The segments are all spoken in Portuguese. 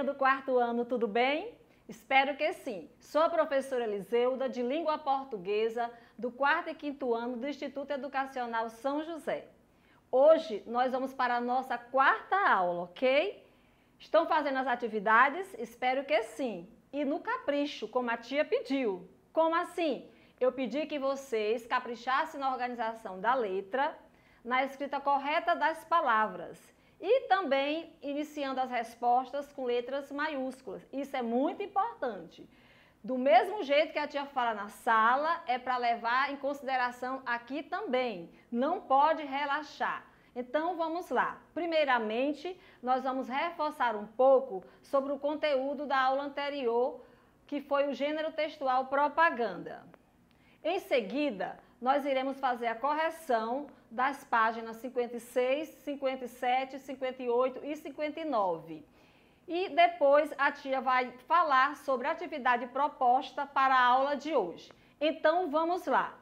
do quarto ano, tudo bem? Espero que sim. Sou a professora Eliseuda, de Língua Portuguesa, do quarto e quinto ano do Instituto Educacional São José. Hoje nós vamos para a nossa quarta aula, ok? Estão fazendo as atividades? Espero que sim. E no capricho, como a tia pediu. Como assim? Eu pedi que vocês caprichassem na organização da letra, na escrita correta das palavras e também iniciando as respostas com letras maiúsculas. Isso é muito importante. Do mesmo jeito que a tia fala na sala, é para levar em consideração aqui também. Não pode relaxar. Então, vamos lá. Primeiramente, nós vamos reforçar um pouco sobre o conteúdo da aula anterior, que foi o gênero textual propaganda. Em seguida, nós iremos fazer a correção das páginas 56, 57, 58 e 59. E depois a tia vai falar sobre a atividade proposta para a aula de hoje. Então, vamos lá.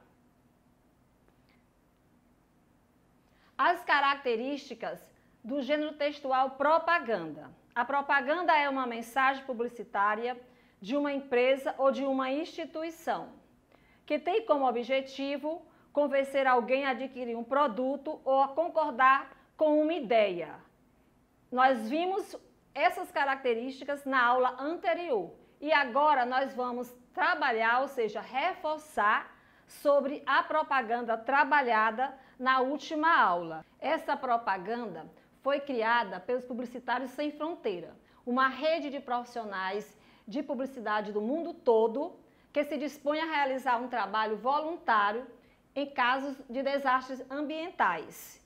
As características do gênero textual propaganda. A propaganda é uma mensagem publicitária de uma empresa ou de uma instituição que tem como objetivo convencer alguém a adquirir um produto ou a concordar com uma ideia. Nós vimos essas características na aula anterior e agora nós vamos trabalhar, ou seja, reforçar sobre a propaganda trabalhada na última aula. Essa propaganda foi criada pelos Publicitários Sem Fronteira, uma rede de profissionais de publicidade do mundo todo que se dispõe a realizar um trabalho voluntário em casos de desastres ambientais.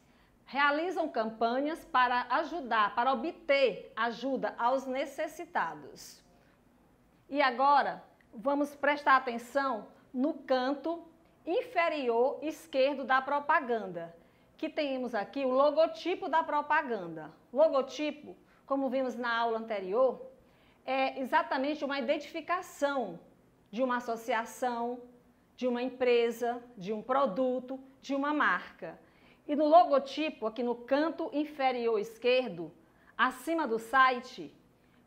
Realizam campanhas para ajudar, para obter ajuda aos necessitados. E agora, vamos prestar atenção no canto inferior esquerdo da propaganda, que temos aqui o logotipo da propaganda. Logotipo, como vimos na aula anterior, é exatamente uma identificação de uma associação, de uma empresa, de um produto, de uma marca. E no logotipo, aqui no canto inferior esquerdo, acima do site,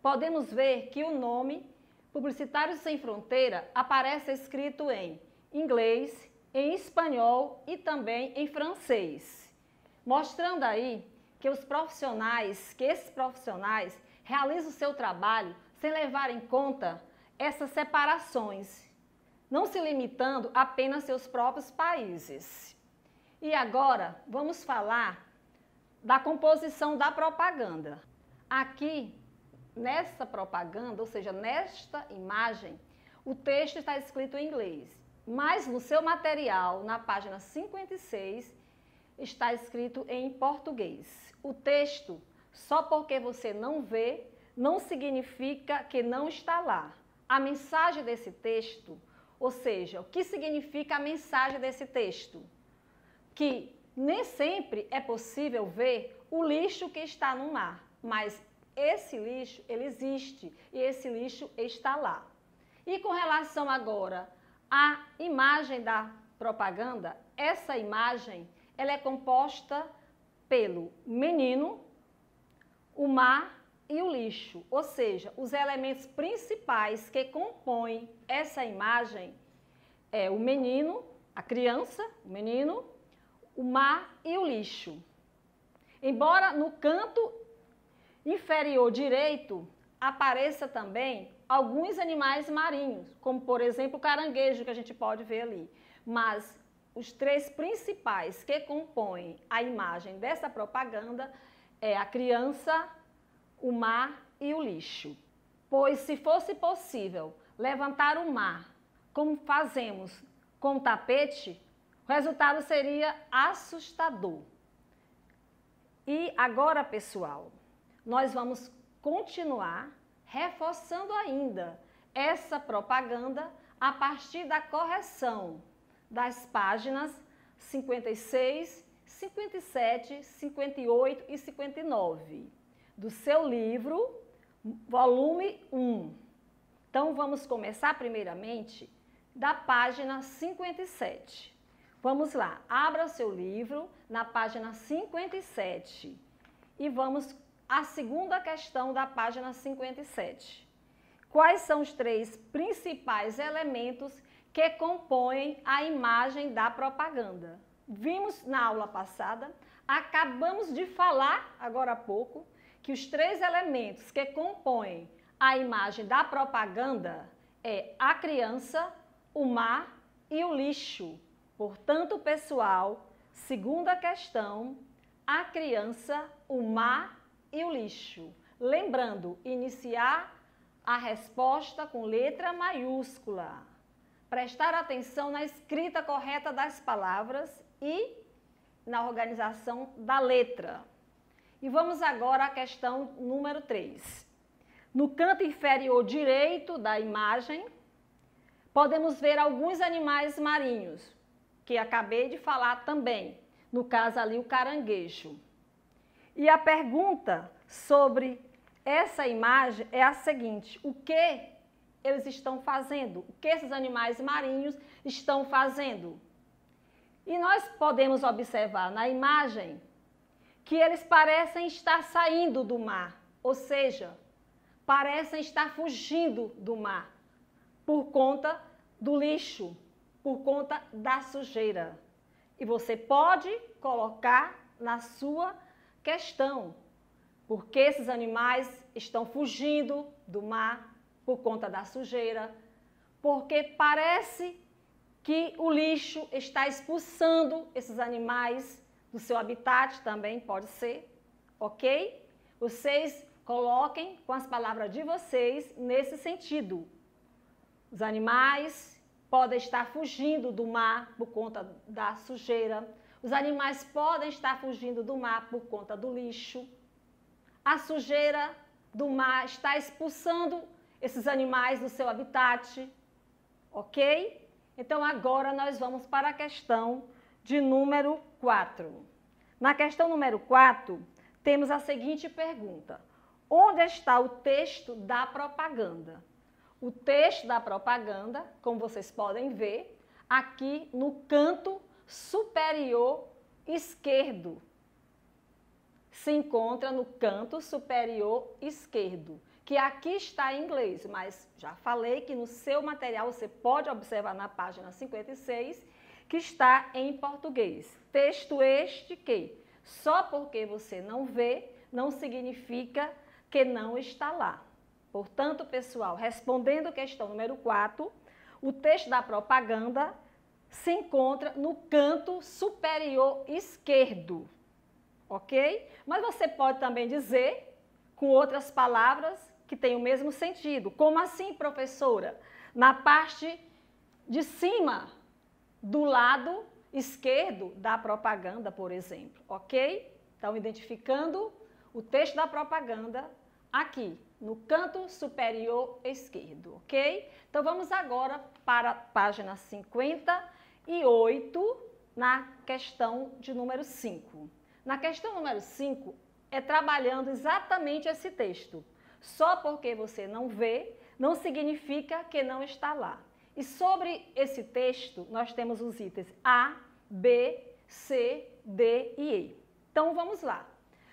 podemos ver que o nome Publicitários Sem Fronteira aparece escrito em inglês, em espanhol e também em francês, mostrando aí que esses profissionais realizam o seu trabalho sem levar em conta essas separações, não se limitando apenas aos seus próprios países. E agora, vamos falar da composição da propaganda. Aqui, nessa propaganda, ou seja, nesta imagem, o texto está escrito em inglês, mas no seu material, na página 56, está escrito em português. O texto, só porque você não vê, não significa que não está lá. A mensagem desse texto, ou seja, o que significa a mensagem desse texto? Que nem sempre é possível ver o lixo que está no mar, mas esse lixo, ele existe e esse lixo está lá. E com relação agora à imagem da propaganda, essa imagem, ela é composta pelo menino, o mar e o lixo, ou seja, os elementos principais que compõem essa imagem é o menino, a criança, o menino, o mar e o lixo. Embora no canto inferior direito apareça também alguns animais marinhos, como por exemplo o caranguejo que a gente pode ver ali, mas os três principais que compõem a imagem dessa propaganda é a criança, o mar e o lixo. Pois se fosse possível levantar o mar, como fazemos com o tapete, o resultado seria assustador. E agora, pessoal, nós vamos continuar reforçando ainda essa propaganda a partir da correção das páginas 56, 57, 58 e 59. Do seu livro, volume 1. Então, vamos começar primeiramente da página 57. Vamos lá, abra seu livro na página 57 e vamos a segunda questão da página 57. Quais são os 3 principais elementos que compõem a imagem da propaganda? Vimos na aula passada, acabamos de falar agora há pouco, que os 3 elementos que compõem a imagem da propaganda é a criança, o mar e o lixo. Portanto, pessoal, segunda questão, a criança, o mar e o lixo. Lembrando, iniciar a resposta com letra maiúscula. Prestar atenção na escrita correta das palavras e na organização da letra. E vamos agora à questão número 3. No canto inferior direito da imagem, podemos ver alguns animais marinhos, que acabei de falar também. No caso ali, o caranguejo. E a pergunta sobre essa imagem é a seguinte: o que eles estão fazendo? O que esses animais marinhos estão fazendo? E nós podemos observar na imagem que eles parecem estar saindo do mar, ou seja, parecem estar fugindo do mar, por conta do lixo, por conta da sujeira. E você pode colocar na sua questão, porque esses animais estão fugindo do mar por conta da sujeira, porque parece que o lixo está expulsando esses animais do seu habitat, também pode ser, ok? Vocês coloquem com as palavras de vocês nesse sentido. Os animais podem estar fugindo do mar por conta da sujeira. Os animais podem estar fugindo do mar por conta do lixo. A sujeira do mar está expulsando esses animais do seu habitat, ok? Então, agora nós vamos para a questão de número 4. Na questão número 4, temos a seguinte pergunta: onde está o texto da propaganda? O texto da propaganda, como vocês podem ver, aqui no canto superior esquerdo. Se encontra no canto superior esquerdo, que aqui está em inglês, mas já falei que no seu material você pode observar na página 56 que está em português. Texto este que, só porque você não vê, não significa que não está lá. Portanto, pessoal, respondendo a questão número 4, o texto da propaganda se encontra no canto superior esquerdo, ok? Mas você pode também dizer, com outras palavras, que tem o mesmo sentido. Como assim, professora? Na parte de cima, do lado esquerdo da propaganda, por exemplo, ok? Então, identificando o texto da propaganda aqui, no canto superior esquerdo, ok? Então, vamos agora para a página 58, na questão de número 5. Na questão número 5, é trabalhando exatamente esse texto. Só porque você não vê, não significa que não está lá. E sobre esse texto, nós temos os itens A, B, C, D e E. Então, vamos lá.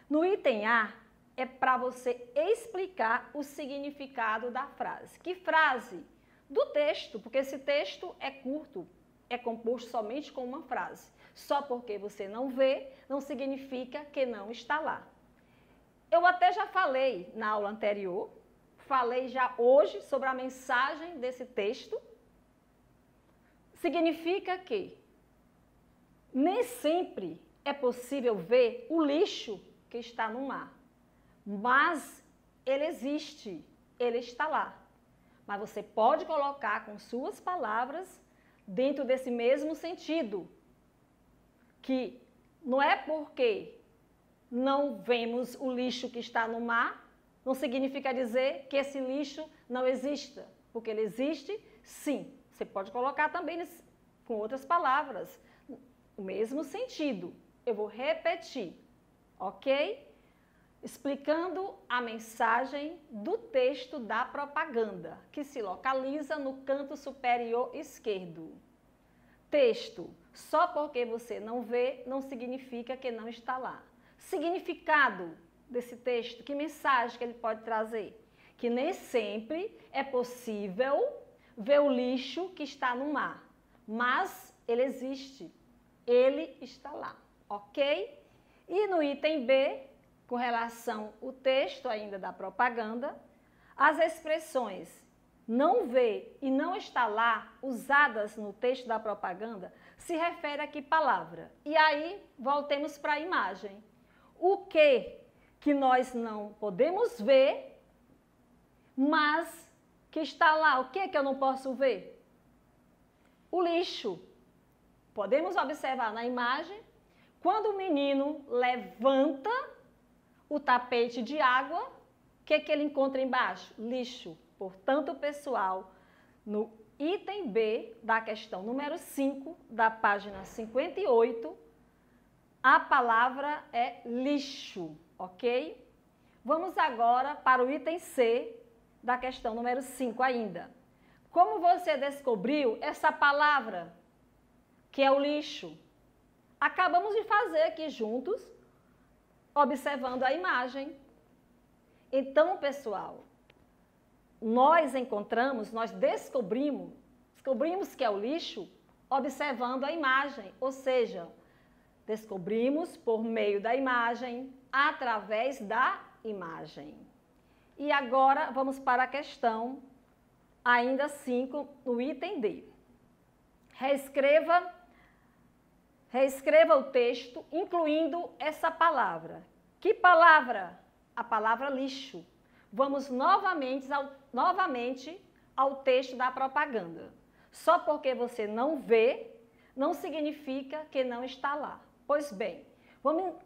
No item A, é para você explicar o significado da frase. Que frase? Do texto, porque esse texto é curto, é composto somente com uma frase. Só porque você não vê, não significa que não está lá. Eu até já falei na aula anterior, falei já hoje sobre a mensagem desse texto. Significa que nem sempre é possível ver o lixo que está no mar, mas ele existe, ele está lá. Mas você pode colocar com suas palavras dentro desse mesmo sentido, que não é porque não vemos o lixo que está no mar, não significa dizer que esse lixo não exista, porque ele existe, sim. Você pode colocar também com outras palavras, o mesmo sentido. Eu vou repetir, ok? Explicando a mensagem do texto da propaganda, que se localiza no canto superior esquerdo. Texto, só porque você não vê, não significa que não está lá. Significado, desse texto? Que mensagem que ele pode trazer? Que nem sempre é possível ver o lixo que está no mar, mas ele existe, ele está lá, ok? E no item B, com relação ao texto ainda da propaganda, as expressões não vê e não está lá, usadas no texto da propaganda, se refere a que palavra? E aí, voltemos para a imagem. O que nós não podemos ver, mas que está lá, o que eu não posso ver? O lixo. Podemos observar na imagem, quando o menino levanta o tapete de água, o que ele encontra embaixo? Lixo. Portanto, pessoal, no item B da questão número 5, da página 58, a palavra é lixo, ok? Vamos agora para o item C da questão número 5 ainda. Como você descobriu essa palavra, que é o lixo? Acabamos de fazer aqui juntos, observando a imagem. Então, pessoal, nós descobrimos que é o lixo observando a imagem, ou seja, descobrimos por meio da imagem, através da imagem. E agora vamos para a questão ainda 5, no item D. Reescreva o texto, incluindo essa palavra. Que palavra? A palavra lixo. Vamos novamente ao texto da propaganda. Só porque você não vê, não significa que não está lá. Pois bem,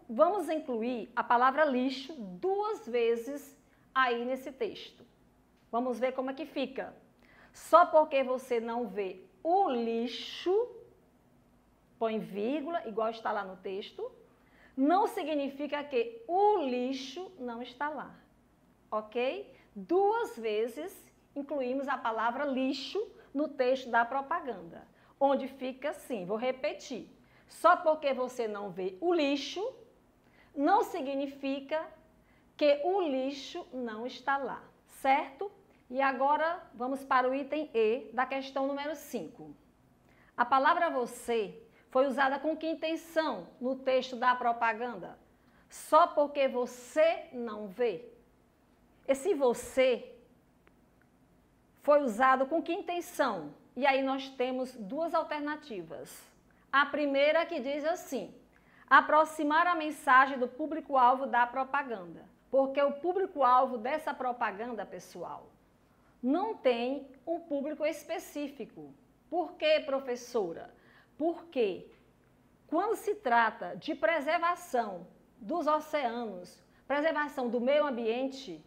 vamos incluir a palavra lixo 2 vezes aí nesse texto. Vamos ver como é que fica. Só porque você não vê o lixo, põe vírgula, igual está lá no texto, não significa que o lixo não está lá. Ok? 2 vezes incluímos a palavra lixo no texto da propaganda, onde fica assim, vou repetir. Só porque você não vê o lixo, não significa que o lixo não está lá, certo? E agora vamos para o item E da questão número 5. A palavra você foi usada com que intenção no texto da propaganda? Só porque você não vê. Esse você foi usado com que intenção? E aí nós temos 2 alternativas. A primeira que diz assim: aproximar a mensagem do público-alvo da propaganda. Porque o público-alvo dessa propaganda, pessoal, não tem um público específico. Por quê, professora? Porque quando se trata de preservação dos oceanos, preservação do meio ambiente,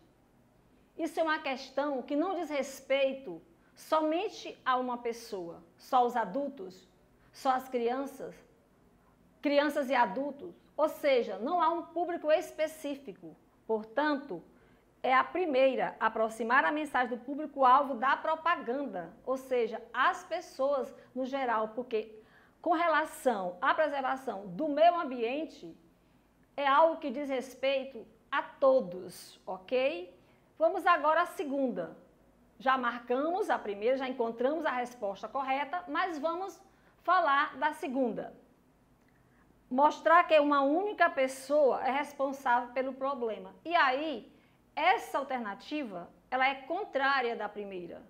isso é uma questão que não diz respeito somente a uma pessoa, só os adultos, só as crianças e adultos, ou seja, não há um público específico. Portanto, é a primeira, aproximar a mensagem do público-alvo da propaganda, ou seja, as pessoas no geral, porque com relação à preservação do meio ambiente, é algo que diz respeito a todos, ok? Vamos agora à segunda. Já marcamos a primeira, já encontramos a resposta correta, mas vamos falar da segunda. Mostrar que uma única pessoa é responsável pelo problema. E aí, essa alternativa, ela é contrária da primeira.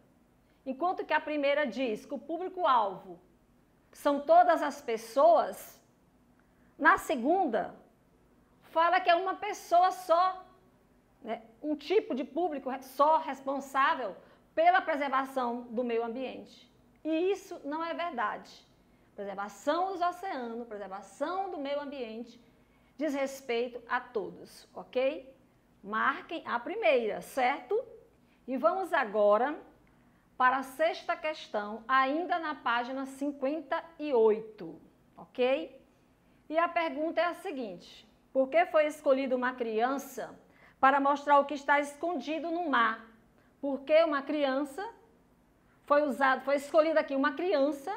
Enquanto que a primeira diz que o público-alvo são todas as pessoas, na segunda, fala que é uma pessoa só, né? Um tipo de público só responsável pela preservação do meio ambiente. E isso não é verdade. Preservação dos oceanos, preservação do meio ambiente, diz respeito a todos, ok? Marquem a primeira, certo? E vamos agora para a 6ª questão, ainda na página 58, ok? E a pergunta é a seguinte: por que foi escolhida uma criança para mostrar o que está escondido no mar? Por que uma criança foi escolhida aqui uma criança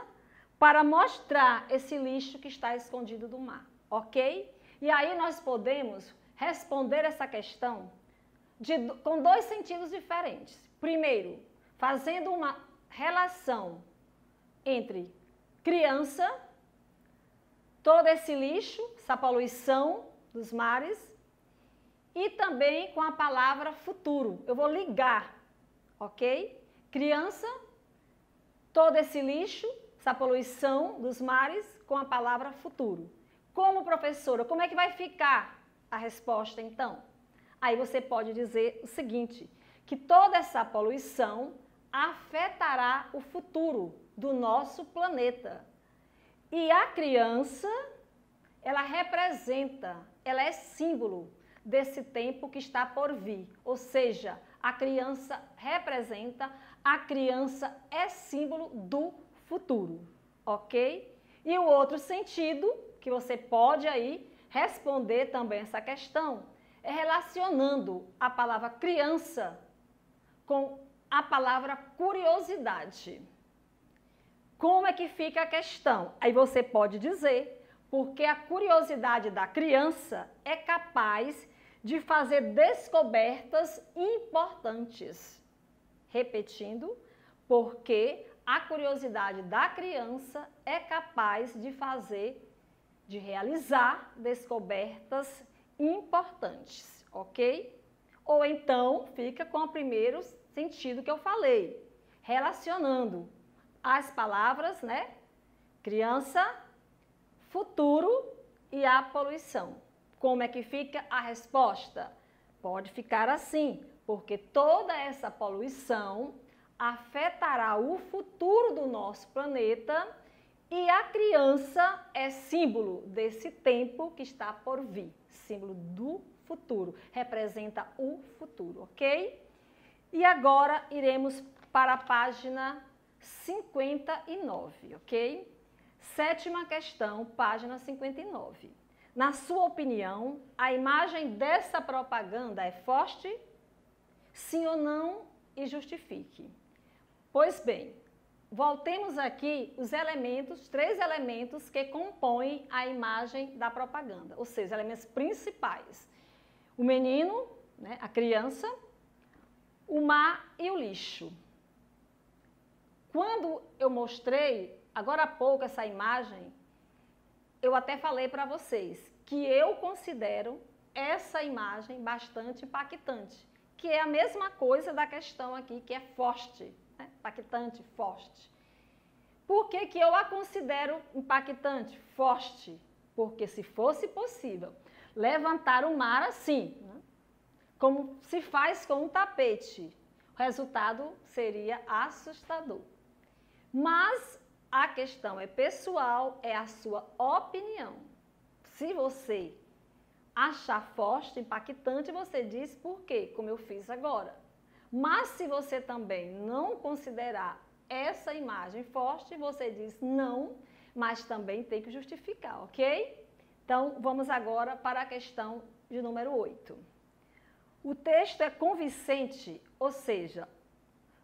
para mostrar esse lixo que está escondido do mar, ok? E aí nós podemos responder essa questão com dois sentidos diferentes. Primeiro, fazendo uma relação entre criança, todo esse lixo, essa poluição dos mares, e também com a palavra futuro. Eu vou ligar, ok? Criança, todo esse lixo, essa poluição dos mares, com a palavra futuro. Como professora, como é que vai ficar a resposta então? Aí você pode dizer o seguinte, que toda essa poluição afetará o futuro do nosso planeta. E a criança, ela representa, ela é símbolo desse tempo que está por vir. Ou seja, a criança representa, a criança é símbolo do futuro, ok? E o outro sentido, que você pode aí responder também essa questão, é relacionando a palavra criança com a palavra curiosidade. Como é que fica a questão? Aí você pode dizer, porque a curiosidade da criança é capaz de fazer descobertas importantes. Repetindo, porque a curiosidade da criança é capaz de realizar descobertas importantes, ok? Ou então, fica com o primeiro sentido que eu falei, relacionando as palavras, né? Criança, futuro e a poluição. Como é que fica a resposta? Pode ficar assim, porque toda essa poluição afetará o futuro do nosso planeta e a criança é símbolo desse tempo que está por vir, símbolo do futuro, representa o futuro, ok? E agora iremos para a página 59, ok? Sétima questão, página 59. Na sua opinião, a imagem dessa propaganda é forte? Sim ou não? E justifique. Pois bem, voltemos aqui os elementos, 3 elementos que compõem a imagem da propaganda, ou seja, elementos principais. O menino, né, a criança, o mar e o lixo. Quando eu mostrei, agora há pouco, essa imagem, eu até falei para vocês que eu considero essa imagem bastante impactante, que é a mesma coisa da questão aqui, que é forte, né? Impactante, forte. Por que que eu a considero impactante, forte? Porque se fosse possível levantar o mar assim, né? Como se faz com um tapete, o resultado seria assustador. Mas a questão é pessoal, é a sua opinião. Se você achar forte, impactante, você diz por quê, como eu fiz agora. Mas se você também não considerar essa imagem forte, você diz não, mas também tem que justificar, ok? Então, vamos agora para a questão de número 8. O texto é convincente, ou seja,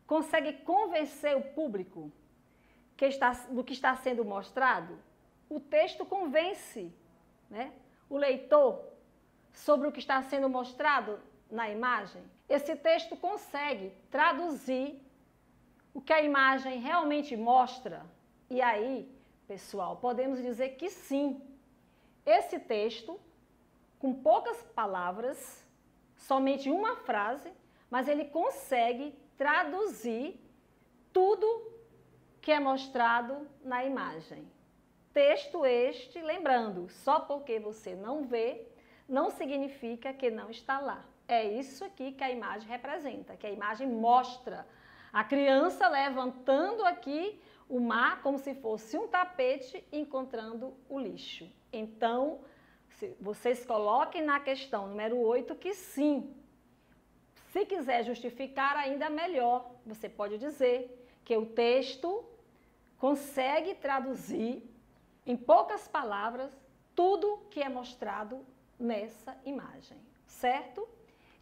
consegue convencer o público do que está sendo mostrado? O texto convence, né, o leitor sobre o que está sendo mostrado na imagem? Esse texto consegue traduzir o que a imagem realmente mostra? E aí, pessoal, podemos dizer que sim. Esse texto, com poucas palavras, somente uma frase, mas ele consegue traduzir tudo que é mostrado na imagem. Texto este, lembrando, só porque você não vê, não significa que não está lá. É isso aqui que a imagem representa, que a imagem mostra. A criança levantando aqui o mar como se fosse um tapete, encontrando o lixo. Então, vocês coloquem na questão número 8 que sim. Se quiser justificar, ainda melhor. Você pode dizer que o texto consegue traduzir, em poucas palavras, tudo que é mostrado nessa imagem, certo?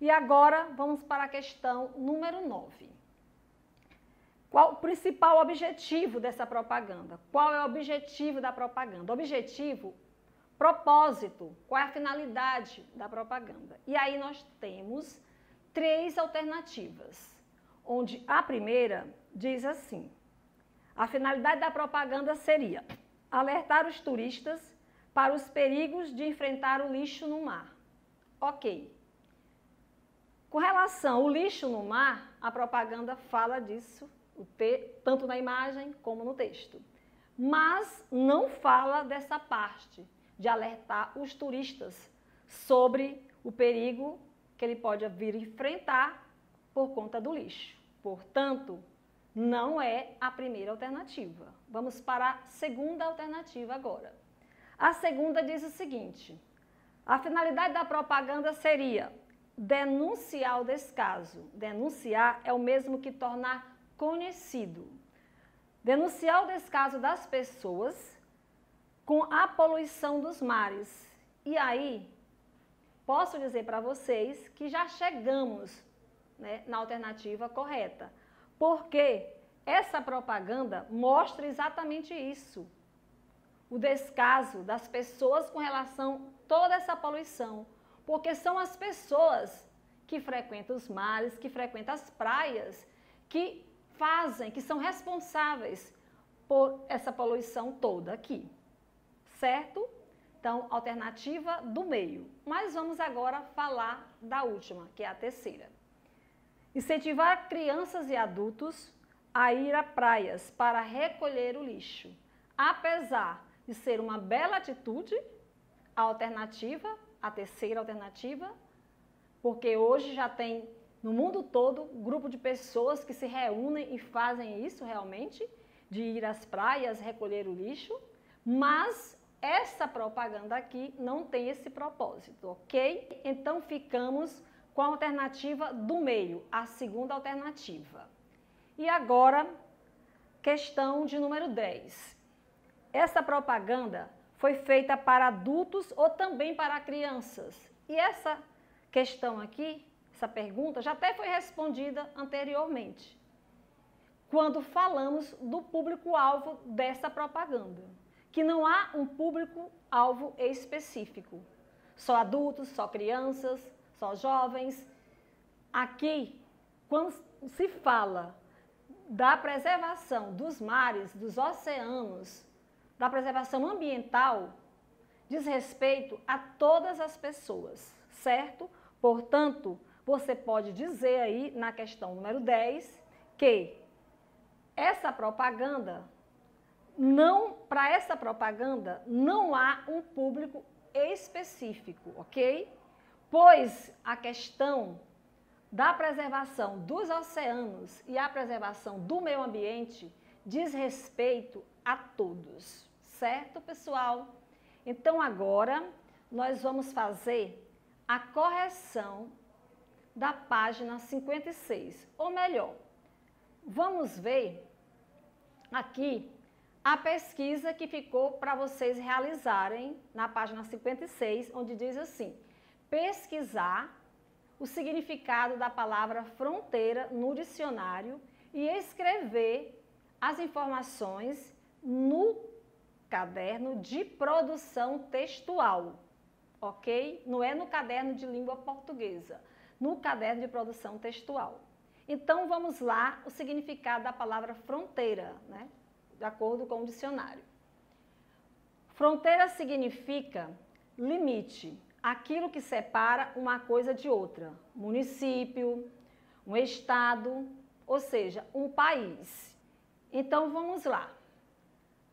E agora, vamos para a questão número 9. Qual o principal objetivo dessa propaganda? Qual é o objetivo da propaganda? O objetivo propósito, qual é a finalidade da propaganda. E aí nós temos 3 alternativas, onde a primeira diz assim: a finalidade da propaganda seria alertar os turistas para os perigos de enfrentar o lixo no mar. Ok. Com relação ao lixo no mar, a propaganda fala disso, tanto na imagem como no texto. Mas não fala dessa parte de alertar os turistas sobre o perigo que ele pode vir enfrentar por conta do lixo. Portanto, não é a primeira alternativa. Vamos para a segunda alternativa agora. A segunda diz o seguinte: a finalidade da propaganda seria denunciar o descaso. Denunciar é o mesmo que tornar conhecido. Denunciar o descaso das pessoas com a poluição dos mares. E aí, posso dizer para vocês que já chegamos, né, na alternativa correta. Porque essa propaganda mostra exatamente isso. O descaso das pessoas com relação a toda essa poluição. Porque são as pessoas que frequentam os mares, que frequentam as praias, que fazem, que são responsáveis por essa poluição toda aqui. Certo? Então, alternativa do meio. Mas vamos agora falar da última, que é a terceira. Incentivar crianças e adultos a ir a praias para recolher o lixo. Apesar de ser uma bela atitude, a alternativa, a terceira alternativa, porque hoje já tem no mundo todo grupo de pessoas que se reúnem e fazem isso realmente, de ir às praias recolher o lixo, mas essa propaganda aqui não tem esse propósito, ok? Então ficamos com a alternativa do meio, a segunda alternativa. E agora, questão de número 10. Essa propaganda foi feita para adultos ou também para crianças? E essa questão aqui, essa pergunta, já até foi respondida anteriormente, quando falamos do público-alvo dessa propaganda, que não há um público-alvo específico, só adultos, só crianças, só jovens. Aqui, quando se fala da preservação dos mares, dos oceanos, da preservação ambiental, diz respeito a todas as pessoas, certo? Portanto, você pode dizer aí na questão número 10 que essa propaganda, para essa propaganda não há um público específico, ok? Pois a questão da preservação dos oceanos e a preservação do meio ambiente diz respeito a todos, certo, pessoal? Então, agora, nós vamos fazer a correção da página 56, ou melhor, vamos ver aqui a pesquisa que ficou para vocês realizarem na página 56, onde diz assim: pesquisar o significado da palavra fronteira no dicionário e escrever as informações no caderno de produção textual, ok? Não é no caderno de língua portuguesa, no caderno de produção textual. Então, vamos lá, o significado da palavra fronteira, né? De acordo com o dicionário. Fronteira significa limite, aquilo que separa uma coisa de outra, município, um estado, ou seja, um país. Então, vamos lá.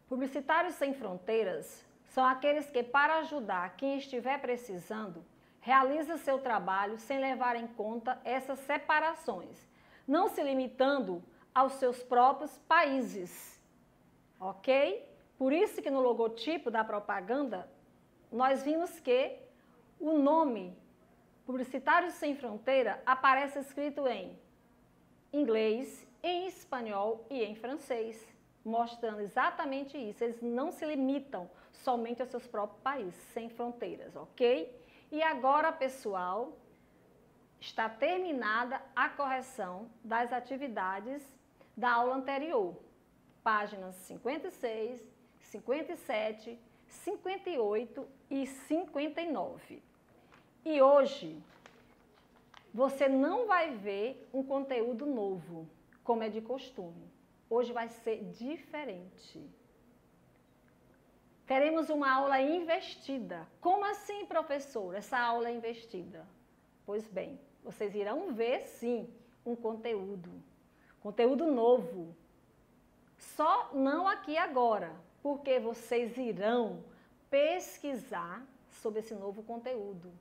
Publicitários Sem Fronteiras são aqueles que, para ajudar quem estiver precisando, realiza seu trabalho sem levar em conta essas separações, não se limitando aos seus próprios países, ok? Por isso que no logotipo da propaganda, nós vimos que o nome Publicitários Sem Fronteira aparece escrito em inglês, em espanhol e em francês, mostrando exatamente isso. Eles não se limitam somente aos seus próprios países, sem fronteiras, ok? E agora, pessoal, está terminada a correção das atividades da aula anterior. Páginas 56, 57, 58 e 59. E hoje, você não vai ver um conteúdo novo, como é de costume. Hoje vai ser diferente. Teremos uma aula investida. Como assim, professor, essa aula é investida? Pois bem, vocês irão ver, sim, um conteúdo novo. Só não aqui agora, porque vocês irão pesquisar sobre esse novo conteúdo,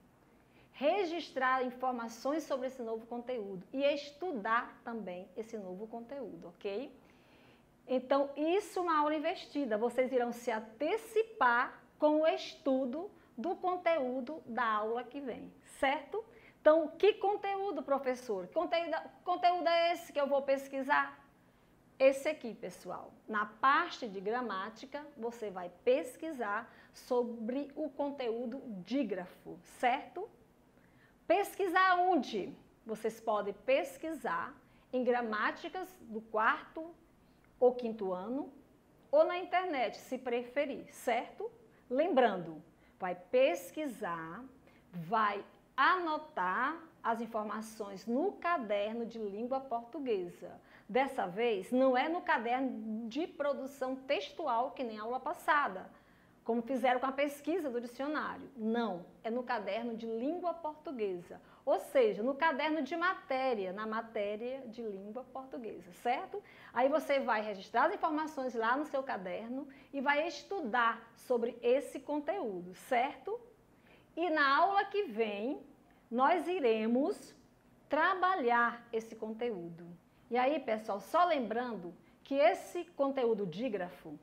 registrar informações sobre esse novo conteúdo e estudar também esse novo conteúdo, ok? Então, isso é uma aula investida. Vocês irão se antecipar com o estudo do conteúdo da aula que vem, certo? Então, que conteúdo, professor? Conteúdo é esse que eu vou pesquisar? Esse aqui, pessoal. Na parte de gramática, você vai pesquisar sobre o conteúdo dígrafo, certo? Pesquisar onde? Vocês podem pesquisar em gramáticas do 4º ou 5º ano, ou na internet, se preferir, certo? Lembrando, vai pesquisar, vai anotar as informações no caderno de língua portuguesa. Dessa vez, não é no caderno de produção textual, que nem a aula passada, como fizeram com a pesquisa do dicionário. Não, é no caderno de língua portuguesa, ou seja, no caderno de matéria, na matéria de língua portuguesa, certo? Aí você vai registrar as informações lá no seu caderno e vai estudar sobre esse conteúdo, certo? E na aula que vem, nós iremos trabalhar esse conteúdo. E aí, pessoal, só lembrando que esse conteúdo dígrafo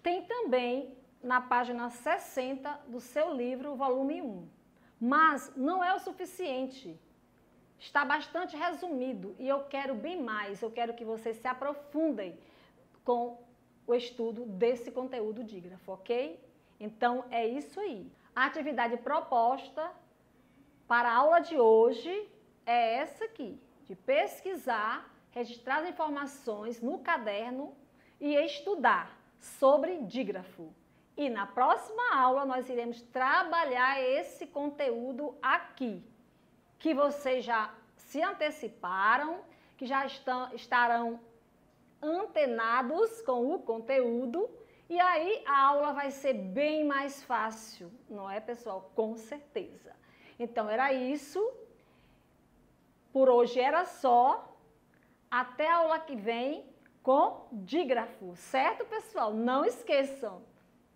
tem também na página 60 do seu livro, volume 1. Mas não é o suficiente. Está bastante resumido e eu quero bem mais. Eu quero que vocês se aprofundem com o estudo desse conteúdo dígrafo, ok? Então, é isso aí. A atividade proposta para a aula de hoje é essa aqui, de pesquisar, registrar as informações no caderno e estudar sobre dígrafo. E na próxima aula nós iremos trabalhar esse conteúdo aqui, que vocês já se anteciparam, que já estarão antenados com o conteúdo, e aí a aula vai ser bem mais fácil, não é, pessoal? Com certeza. Então era isso, por hoje era só, até a aula que vem com dígrafo, certo, pessoal? Não esqueçam.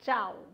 Tchau!